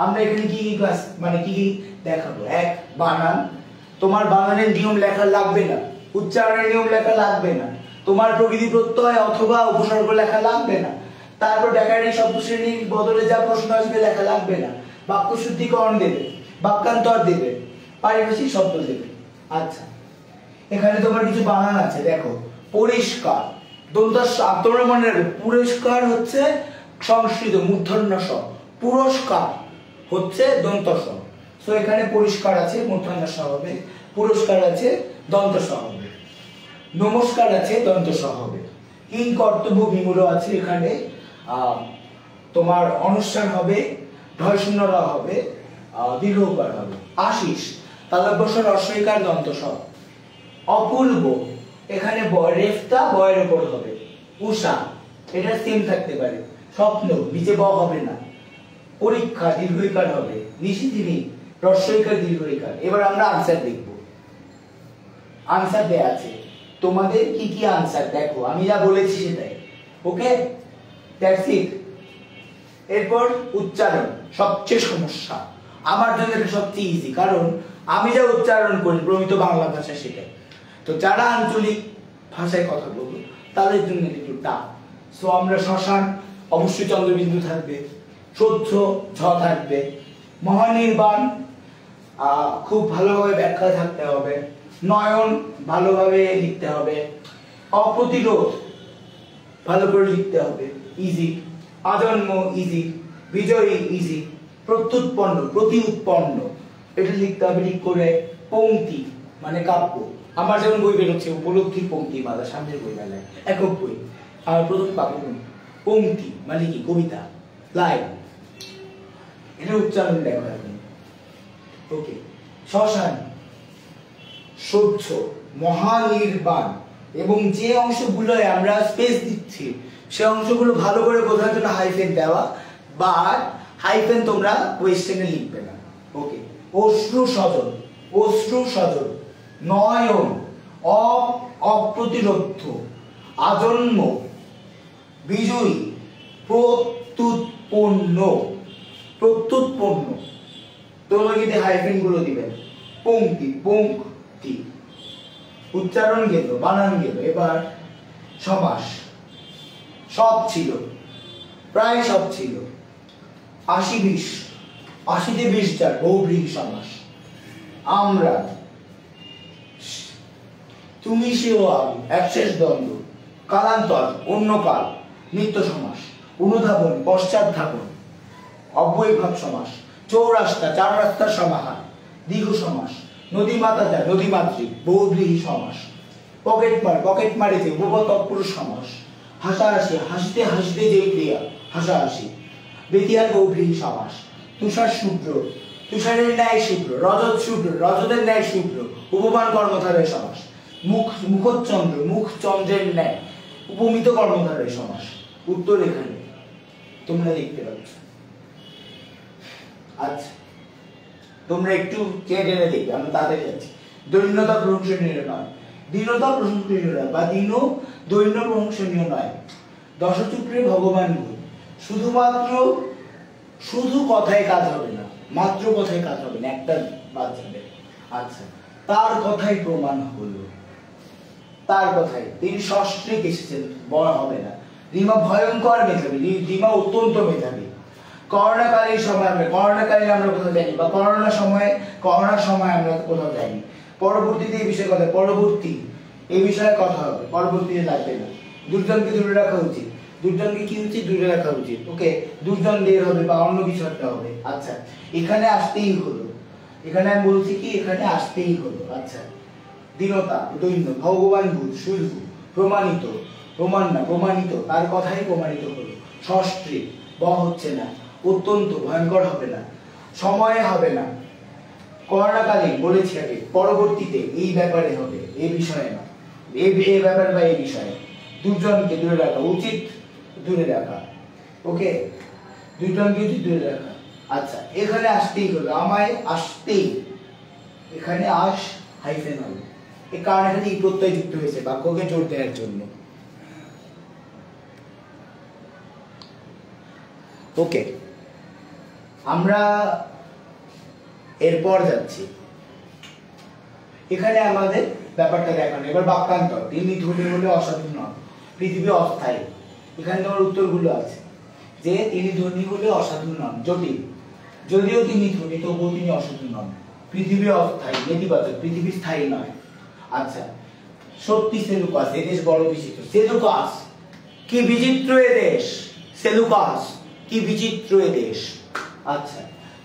আমরা এখানে কি কি ক্লাস মানে কি কি দেখাবো? এক, বানান। তোমার বানানের নিয়ম লেখা লাগবে না, উচ্চারণের নিয়ম লেখা লাগবে না, তোমার প্রকৃতি প্রত্যয় অথবা উপসর্গ লেখা লাগবে না, তারপর ব্যাকরণিক শব্দ শ্রেণীর বদলে যা প্রশ্ন আসবে লেখা লাগবে না, বাক্য শুদ্ধিকরণ দেবে, বাক্যান্তর দেবে, পারিভাষিক শব্দ দেবে। আচ্ছা, এখানে তোমার কিছু বানান আছে, দেখো। পরিষ্কার, দন্তস্ব, তোমরা মনে রাখবে পুরস্কার হচ্ছে সংস্কৃত মূর্ধন্য স, পুরস্কার হচ্ছে দন্ত স। সো এখানে পরিষ্কার আছে মূর্ধন্য স হবে, পুরস্কার আছে দন্ত স হবে, নমস্কার আছে দন্ত স হবে, কিং কর্তব্য বিমূঢ় আছে এখানে তোমার অনুষ্ঠান হবে, ঢয় শূন্য র হবে, দীর্ঘ উকার হবে। আশিস, তালব্য স রস্বইকার দন্ত স। অপূর্ব, এখানে রেফটা বয়ের উপর হবে। উষা, এটা সেম থাকতে পারে। স্বপ্ন, নিচে ব হবে না। পরীক্ষা, দীর্ঘইকার হবে। নিশিদিনী, রস্বইকার দীর্ঘইকার। এবার আমরা আনসার দেখব। আনসার দেয়া আছে, তোমাদের কি কি আনসার দেখো, আমি যা বলেছি সেটাই। ওকে, দ্যাটস ইট। এরপর উচ্চারণ, সবচেয়ে সমস্যা। আমার জন্য এটা সবচেয়ে ইজি, কারণ আমি যা উচ্চারণ করি প্রমিত বাংলা ভাষা সেটাই। তো যারা আঞ্চলিক ভাষায় কথা বলবো তাদের জন্য একটু টাফ। সো আমরা শ্মশান, অবশ্যই চন্দ্রবিন্দু থাকবে, স্বচ্ছ ঝ থাকবে, মহানির্বাণ খুব ভালোভাবে ব্যাখ্যা থাকতে হবে, নয়ন ভালোভাবে লিখতে হবে, অপ্রতিরোধ ভালো করে লিখতে হবে, ইজি, আজন্ম ইজি, বিজয়ী ইজি, প্রত্যুৎপন্ন প্রতি উৎপন্ন এটা লিখতে হবে ঠিক করে, পংক্তি মানে কাব্য, আমার যেমন বই বেরোচ্ছে উপলব্ধির পংক্তি মালা সামনের বই মেলায় একক বই, আমার প্রথম কাব্য পংক্তি মানে কি কবিতা, লাইন, এটা উচ্চারণ দেখো এখন। ওকে, শ্মশান, স্বচ্ছ, মহানির্বাণ, এবং যে অংশগুলোয় আমরা স্পেস দিচ্ছি সে অংশগুলো ভালো করে বোঝার জন্য হাইফেন দেওয়া, বা হাইফেন তোমরা কোয়েশ্চেনে লিখবে না। ওকে, অশ্রু সজল, অশ্রু সজল, নয়ন, অপ্রতিরোধ, আজন্ম, বিজয়ী, প্রত্যুৎপন্ন, প্রত্যুৎপন্ন তোমরা কিন্তু হাইফেন গুলো দিবেন, পংক্তি, পংক্তি, উচ্চারণ গেল, বানান গেল। এবার সমাস, সব ছিল, প্রায় সব ছিল, 80-20, 80-20 বহুব্রীহি সমাস। আমরা, তুমি সেও আমি, একশেষ দ্বন্দ্ব, কালান্তর, অন্য কাল, নিত্য সমাস, অনুধাবন, পশ্চাৎ ধাবন, অব্যয়ভাব সমাস, চৌরাস্তা, চার রাস্তার সমাহার, দীর্ঘ সমাস, নদী মাতা যা, নদী মাতৃক, বহুব্রীহি সমাস, পকেট মার, পকেট মারিতে, উপপদ তৎপুরুষ সমাস, হাসাহাসি, হাসিতে হাসিতে যেই ক্রিয়া, হাসাহাসি, বেতিয়ার বহুব্রীহি সমাস, তুষার শুভ্র, তুষারের ন্যায় শুভ্র, রজত শুভ্র, রজতের ন্যায় শুভ্র, উপমান কর্মধারয় সমাস, মুখচন্দ্র, মুখ চন্দ্রের ন্যায়, উপমিত কর্মধারয় সমাস। উত্তর এখানে তোমরা দেখতে পাচ্ছ। আচ্ছা, তোমরা একটু চেয়ে দেখবে, আমরা তাদের যাচ্ছি। দৈন্যতা প্রশংসনীয় নয়, দীনতা প্রশংসনীয় নয়, বা দৈন্য প্রশংসনীয় নয়। দশচূত্রে ভগবান গুণ, শুধুমাত্র শুধু কথায় কাজ হবে না, মাত্র কথায় কাজ হবে না, একটা বাদ যাবে। আচ্ছা, তার কথাই প্রমাণ হলো, তার কথাই। তিনি সস্ত্রীক এসেছেন, বড় হবে না। রিমা ভয়ঙ্কর মেধাবী, রিমা অত্যন্ত মেধাবী। করোনাকালীন সময় আমরা কোথাও যাইনি, বা করোনার সময় আমরা কোথাও যাইনি। পরবর্তীতে এই বিষয়ে কথা, পরবর্তী এই বিষয়ে কথা হবে, পরবর্তীতে লাগবে না। দুর্জনকে দূরে রাখা উচিত, দুর্জনকে কি উচিত, দূরে রাখা উচিত। ওকে, দুর্জন দের হবে বা অন্য কিছু একটা হবে। আচ্ছা, এখানে আসতেই হলো, এখানে আমি বলছি কি, এখানে আসতেই হলো। আচ্ছা, দীনতা, দৈন্য, ভগবান ভূত, শুধু প্রমাণিত, প্রমাণ না, প্রমাণিত, তার কথাই প্রমাণিত হলো। সস্ত্রীক, হচ্ছে না, অত্যন্ত ভয়ঙ্কর হবে না, সময়ে হবে না, করোনাকালীন বলেছি আগে, পরবর্তীতে এই ব্যাপারে হবে, এই বিষয়ে না, এই ব্যাপার বা এই বিষয়ে। দুর্জনকে দূরে রাখা উচিত, দূরে রাখা। ওকে, দুর্জনকে উচিত, দূরে রাখা। আচ্ছা, এখানে আসতেই হলো, আমায় আসতেই, এখানে আস হাইফেন হবে, এই কারণ এখানে এই প্রত্যয় যুক্ত হয়েছে বাক্যকে জোর দেওয়ার জন্য। ওকে, আমরা এরপর যাচ্ছি। এখানে আমাদের ব্যাপারটা দেখানো, এবার বাক্যান্তর। তিনি ধনী হলে অসাধু নন, পৃথিবী অস্থায়ী। এখানে তোমার উত্তরগুলো আছে যে তিনি ধনী হলে অসাধু নন, জটিল। যদিও তিনি ধনী তবুও তিনি অসাধু নন, পৃথিবী অস্থায়ী, নেতিবাচক, পৃথিবী স্থায়ী নয়। আচ্ছা, সত্যি সেলুকাস, এদেশ বড় বিচিত্র। সেলুকাস, কি বিচিত্র এদেশ, সেলুকাস, কি বিচিত্র এদেশ। আচ্ছা,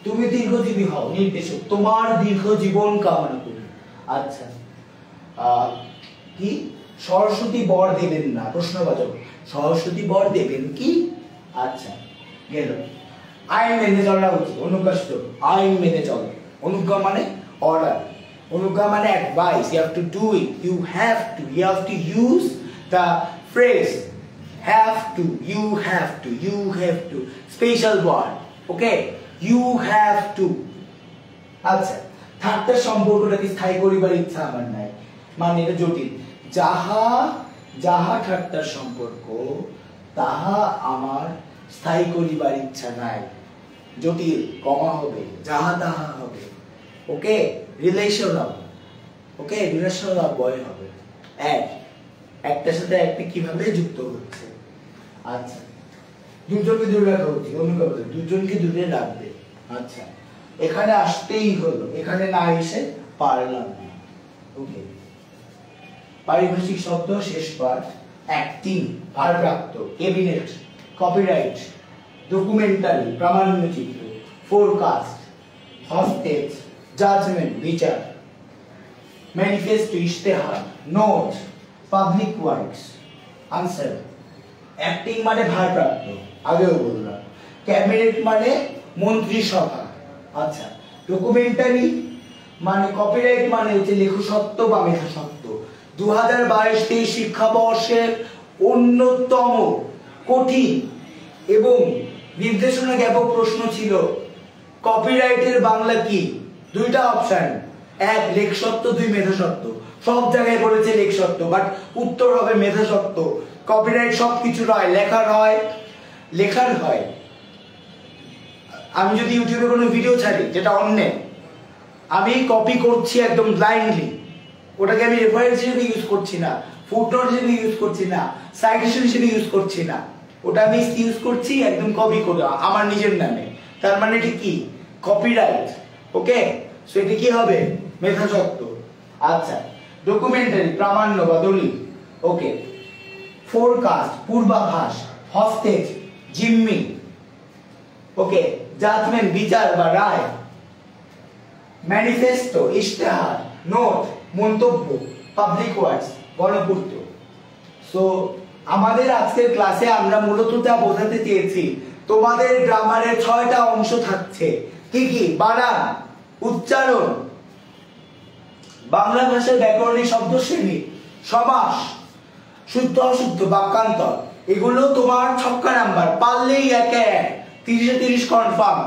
তুমি দীর্ঘজীবী হও, নির্দেশক, তোমার দীর্ঘ জীবন কামনা করি। আচ্ছা, কি সরস্বতী বর দেবেন না, প্রশ্নবাচক, সরস্বতী বর দেবেন কি। আচ্ছা, গেল। আইন মেনে চলা উচিত, অনুজ্ঞা, আইন মেনে চলো। অনুজ্ঞা মানে অর্ডার, অনুজ্ঞা মানে advice, you have to do it, you have to use the phrase you have to special word, okay, you have to। আচ্ছা, ঠাট্টার সম্পর্কটাকে স্থায়ী করিবার ইচ্ছা আমার নাই, মানে এটা জটিল। যাহা ঠাট্টার সম্পর্ক তাহা আমার স্থায়ী করিবার ইচ্ছা নাই, জটিল, কমা হবে, যাহা তাহা হবে। ওকে, রিলেশনাল, ওকে, রিলেশনাল বয় হবে, একটার সাথে একটা কিভাবে যুক্ত হচ্ছে। আচ্ছা, দুজনকে দূরে রাখা উচিত, দুজনকে দূরে রাখবে। আচ্ছা, এখানে আসতেই হলো, এখানে না এসে পারলাম না। ওকে, পারিভাষিক শব্দ শেষ পাঠ। অ্যাক্টিং, ভারপ্রাপ্ত, ক্যাবিনেট, কপিরাইট, ডকুমেন্টারি, প্রামাণ্যচিত্র, ফোরকাস্ট, হস্টেজ, জাজমেন্ট, বিচার, ম্যানিফেস্টো, ইশতেহার, note, public works. Answer, acting মানে ভারপ্রাপ্ত, আগেও বললাম। ক্যাবিনেট মানে মন্ত্রিসভা। আচ্ছা, ডকুমেন্টারি মানে, কপিরাইট মানে হচ্ছে লেখসত্ব বা মেধাসত্ব। 2022-23 শিক্ষাবর্ষের অন্যতম কঠিন এবং নির্দেশনা জ্ঞাপক প্রশ্ন ছিল কপিরাইটের বাংলা কি। দুইটা অপশন, এক লেখসত্ব, দুই মেধাসত্ব। সব জায়গায় বলেছে লেখসত্ব, বাট উত্তর হবে মেধাসত্ব। কপিরাইট সবকিছু নয়, লেখার হয়। আমি যদি ইউটিউবে কোনো ভিডিও ছাড়ি যেটা অন্যের, আমি কপি করছি একদম ব্লাইন্ডলি, ওটাকে আমি রেফারেন্স হিসেবে ইউজ করছি না, ফুটনোট হিসেবে ইউজ করছি না, সাইটেশন হিসেবে ইউজ করছি না, ওটা আমি ইউজ করছি একদম কপি করে আমার নিজের নামে। তার মানে এটা কি, কপিরাইট। ওকে, সো এটা কি হবে, মেধাসত্ব। আচ্ছা, ডকুমেন্টারি প্রামাণ্য বা দলিল, ওকে। ফোরকাস্ট পূর্বাভাস, হস্টেজ জিম্মি, ওকে। জাজমেন্ট বিচার বা রায়, ম্যানিফেস্টো ইশতেহার, নোট মন্তব্য, পাবলিক ওয়ার্ডস গণপূর্ত। সো আমাদের আজকের ক্লাসে আমরা মূলত তা বোঝাতে চেয়েছি তোমাদের গ্রামারের 6টা অংশ থাকছে। কি কি? বানান, উচ্চারণ, বাংলা ভাষার ব্যাকরণিক শব্দ শ্রেণী, সমাস, শুদ্ধ অশুদ্ধ বাক্যান্তর, এগুলো তোমার ছক্কা নাম্বার, পারলেই একে 30 30 কনফার্ম।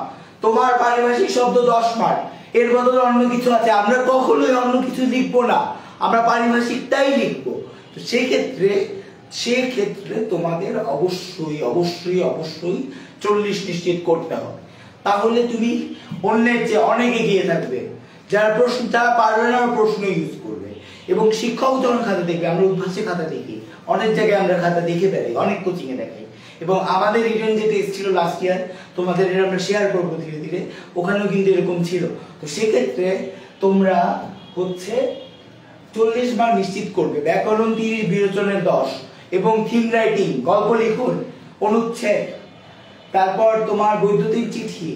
তোমার পারিভাষিক শব্দ 10 মার্ক, এর বদলে অন্য কিছু আছে, আমরা কখনোই অন্য কিছু লিখবো না, আমরা পারিভাষিকটাই লিখবো। তো সেক্ষেত্রে তোমাদের অবশ্যই অবশ্যই অবশ্যই 40 নিশ্চিত করতে হবে, তাহলে তুমি অন্যের চেয়ে অনেক এগিয়ে থাকবে। যারা পারবে না প্রশ্ন ইউজ করবে, এবং শিক্ষক যখন খাতা দেখবে, আমরা উদ্ভাসী খাতা দেখি, অনেক জায়গায় আমরা খাতা দেখে বেড়াই, অনেক কোচিং এ দেখাই, এবং আমাদের রিটেন যে টেস্ট ছিল লাস্ট ইয়ার, তোমাদের আমরা শেয়ার করবো ধীরে ধীরে, ওখানেও কিন্তু এরকম ছিল। তো সেক্ষেত্রে তোমরা হচ্ছে 40 মার্ক নিশ্চিত করবে। ব্যাকরণ 30, বিরোচনের 10, এবং থিম রাইটিং গল্প লিখুন, অনুচ্ছেদ, তারপর তোমার বৈদ্যুতিক চিঠি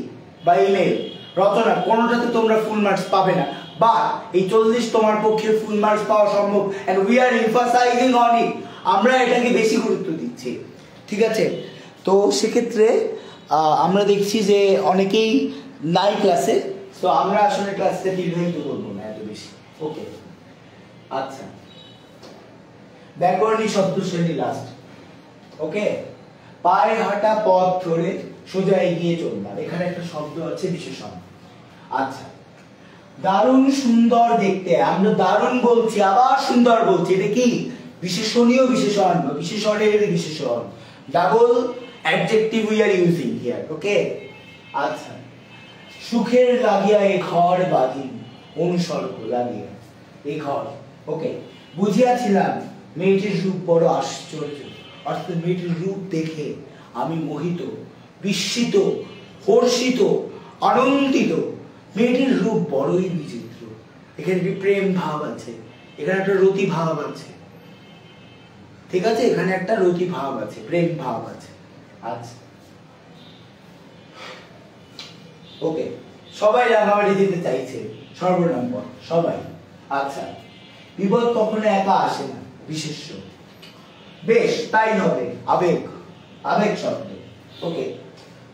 বা ইমেল রচনা, কোনোটাতে তোমরা ফুল মার্কস পাবে না, বা এই 40 তোমার পক্ষে ফুল মার্কস পাওয়া সম্ভব, and we are emphasising on it, আমরা এটাকে বেশি গুরুত্ব দিচ্ছি, ঠিক আছে? তো সেক্ষেত্রে আমরা দেখছি যে অনেকেই নাই ক্লাসে, তো আমরা আসলে ক্লাসটা দীর্ঘায়িত করবো না এত বেশি, ওকে। আচ্ছা, ব্যাকরণিক শব্দ শ্রেণী লাস্ট, ওকে। পায়ে হাঁটা পথ ধরে সোজা এগিয়ে চললাম, এখানে একটা শব্দ আছে বিশেষণ। আচ্ছা, দারুণ সুন্দর দেখতে, আমরা দারুণ বলছি আবার সুন্দর বলছি, এটা কি? বিশেষণীয় বিশেষণ বা বিশেষণের বিশেষণ, double adjective we are using here, okay. আচ্ছা, সুখের লাগিয়া এ ঘর বাঁধিন, অনুসর্গ লাগিয়া এই ঘর, ওকে। বুঝিয়াছিলাম মেয়েটির রূপ বড় আশ্চর্য, অর্থাৎ মেয়েটির রূপ দেখে আমি মোহিত, বিস্মিত, হর্ষিত, আনন্দিত, মেয়েটির রূপ বড়ই বিচিত্র। এখানে একটি প্রেম ভাব আছে, এখানে একটা রতি ভাব আছে, ঠিক আছে? এখানে একটা রতি ভাব আছে, প্রেম ভাব আছে। আচ্ছা, ওকে। সবাই রাঙামাটি যেতে চাইছে, সর্বনাম পদ সবাই। আচ্ছা, বিপদ কখনো একা আসে না, বিশেষ্য। বেশ, তাই হবে, আবেগ, আবেগ শব্দ, ওকে।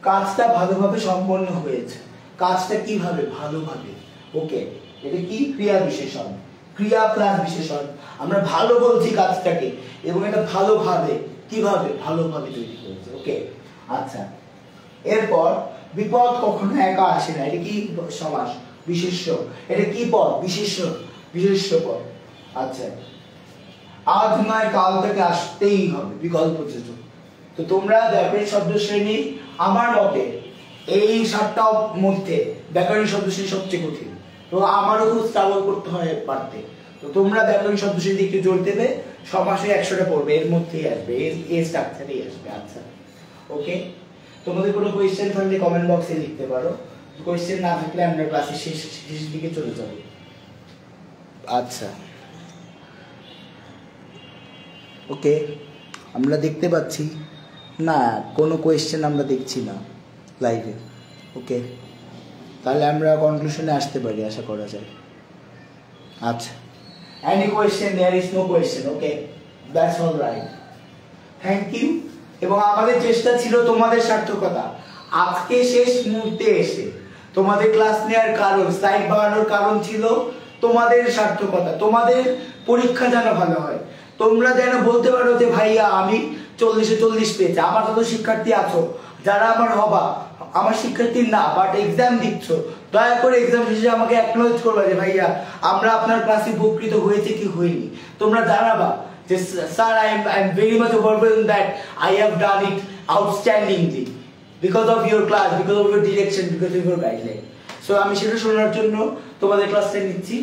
কাজটা ভালোভাবে সম্পন্ন হয়েছে, কাজটা কিভাবে? ভালোভাবে, ওকে। এটা কি? ক্রিয়া বিশেষণ, ক্রিয়া প্লাস বিশেষণ। আমরা ভালো বলছি কাজটাকে, এবং এটা ভালোভাবে, কিভাবে? ভালোভাবে তৈরি করেছে, ওকে। আচ্ছা, এরপর বিপদ কখনো একা আসে না, এটা কি? সমাস, বিশেষ্য। এটা কি পদ? বিশেষ্য, বিশেষ্য পদ। আচ্ছা, আজ নয় কাল থেকে আসতেই হবে, বিকল্প যোজক। তো তোমরা ব্যাকরণ শব্দ শ্রেণী, আমার মতে এই 7টার মধ্যে ব্যাকরণ শব্দ শ্রেণী সবচেয়ে কঠিন, তো আমারও খুব স্ট্রাগল করতে হয় পারতে। তো তোমরা ব্যাকরণ শব্দ শ্রেণী একটু জোর দেবে, সমাসে 100টা পড়বে, এর মধ্যেই আসবে, এই স্ট্রাকচারেই আসবে। আচ্ছা, ওকে। তোমাদের কোনো কোয়েশ্চেন থাকলে কমেন্ট বক্সে লিখতে পারো, কোয়েশ্চেন না থাকলে আমরা ক্লাসের শেষের দিকে চলে যাব। আচ্ছা, ওকে। আমরা দেখতে পাচ্ছি না কোনো কোয়েশ্চেন আমরা দেখছি না লাইভে, ওকে। তাহলে আমরা কনক্লুশনে আসতে পারি, আশা করা যায়। আচ্ছা, any question? There is no question, okay, that's all right, thank you। এবং আমাদের চেষ্টা ছিল তোমাদের সার্থকতা। আজকে শেষ মুহূর্তে এসে তোমাদের ক্লাস নেওয়ার কারণ, স্লাইড বানানোর কারণ ছিল তোমাদের সার্থকতা, তোমাদের পরীক্ষা যেন ভালো হয়, তোমরা যেন বলতে পারো যে ভাইয়া আমি 40-এ 40 পেয়েছি। আমার কত শিক্ষার্থী আছো যারা আমার হবা, আমার শিক্ষার্থী না, বাট এক্সাম দিচ্ছ, দয়া করে এক্সাম শেষে আমাকে অ্যাকনোলেজ করবা যে ভাইয়া আমরা আপনার ক্লাসে উপকৃত হয়েছে কি হয়নি। তোমরা জানাবা যে sir I am very much overwhelmed that I have done it outstandingly because of your class, because of your direction, because of your guideline. So আমি সেটা শোনার জন্য তোমাদের ক্লাসটা নিচ্ছি,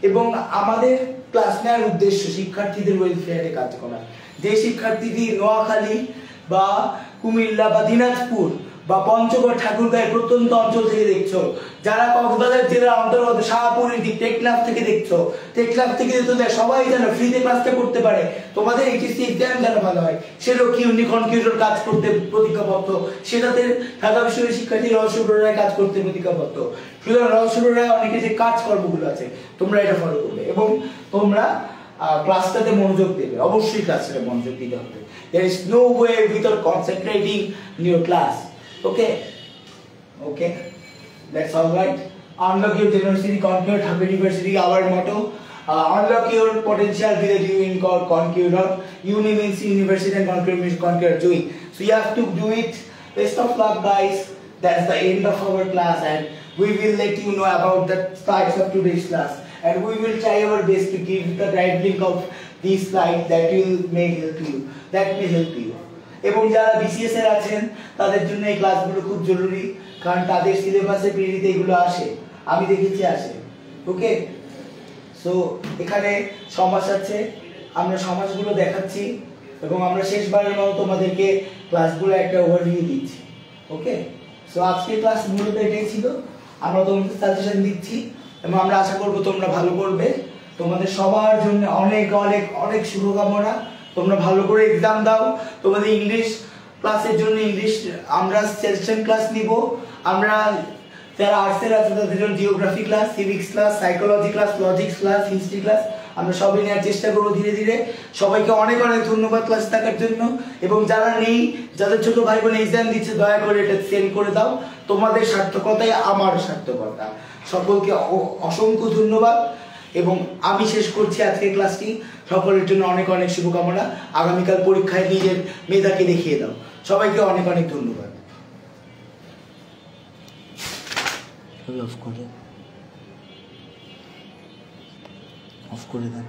এবং আমাদের ক্লাস নেওয়ার উদ্দেশ্য শিক্ষার্থীদের ওয়েলফেয়ারে কাজ করা। যে শিক্ষার্থীটি নোয়াখালী বা কুমিল্লা বা দিনাজপুর বা পঞ্চগড় ঠাকুরগাঁয়ের প্রত্যন্ত অঞ্চল থেকে দেখছো, যারা কক্সবাজার জেলার অন্তর্গত শাহপুরের দিক টেকনাফ থেকে দেখছো, টেকনাফ থেকে সবাই যেন ফ্রিতে ক্লাসটা করতে পারে, তোমাদের এইচএসসি এক্সাম যেন ভালো হয়, সেটাও কনকিউটর কাজ করতে প্রতিজ্ঞাবদ্ধ, সেটাতে ঢাকা বিশ্ববিদ্যালয়ের শিক্ষার্থী রহস্যপ্রদায় কাজ করতে প্রতিজ্ঞাবদ্ধ। সুতরাং রহস্যপ্রদায় অনেকে যে কাজ কর্মগুলো আছে তোমরা এটা ফলো করবে এবং তোমরা ক্লাসটাতে মনোযোগ দেবে, অবশ্যই ক্লাসটাতে মনোযোগ দিতে হবে। There is no way without concentrating in your class. Okay, that's all right. Unlock your generosity, conquer Dhaka University. Our motto: unlock your potential with a UN conqueror. Uni means university and conquer means conquer doing. So you have to do it. Best of luck, guys. That's the end of our class, and we will let you know about the slides of today's class. And we will try our best to give the right link of these slides that may help you. এবং যারা BCS এর আছেন তাদের জন্য এই ক্লাসগুলো খুব জরুরি, কারণ তাদের সিলেবাসে প্রিলিতে এগুলো আসে, আমি দেখেছি আসে। ওকে, সো এখানে সমাস আছে, আমরা সমাসগুলো দেখাচ্ছি এবং আমরা শেষবারের মতো তোমাদেরকে ক্লাসগুলো একটা ওভারভিউ দিচ্ছি। ওকে, সো আজকের ক্লাস মূলত এটাই ছিল, আমরা তোমাদের সাজেশন দিচ্ছি এবং আমরা আশা করব তোমরা ভালো করবে। তোমাদের সবার জন্য অনেক অনেক অনেক শুভকামনা। তোমরা ভালো করে এক্সাম দাও। তোমাদের ইংলিশ ক্লাসের জন্য আমরা সেশন ক্লাস নিব। আমরা যারা আর্টসের আছে তাদের জন্য geography class, civics class, psychology class, logics class, history class আমরা সবই নেওয়ার চেষ্টা করবো ধীরে ধীরে। সবাইকে অনেক অনেক ধন্যবাদ ক্লাস থাকার জন্য। এবং যারা নেই, যাদের ছোট ভাই বোন এক্সাম দিচ্ছে, দয়া করে এটা সেন্ড করে দাও। তোমাদের সার্থকতাই আমার সার্থকতা। সকলকে অসংখ্য ধন্যবাদ এবং আমি শেষ করছি আজকের ক্লাসটি। সকলের জন্য অনেক অনেক শুভকামনা। আগামীকাল পরীক্ষায় নিজের মেধাকে দেখিয়ে দাও। সবাইকে অনেক অনেক ধন্যবাদ। অফ করে দেন।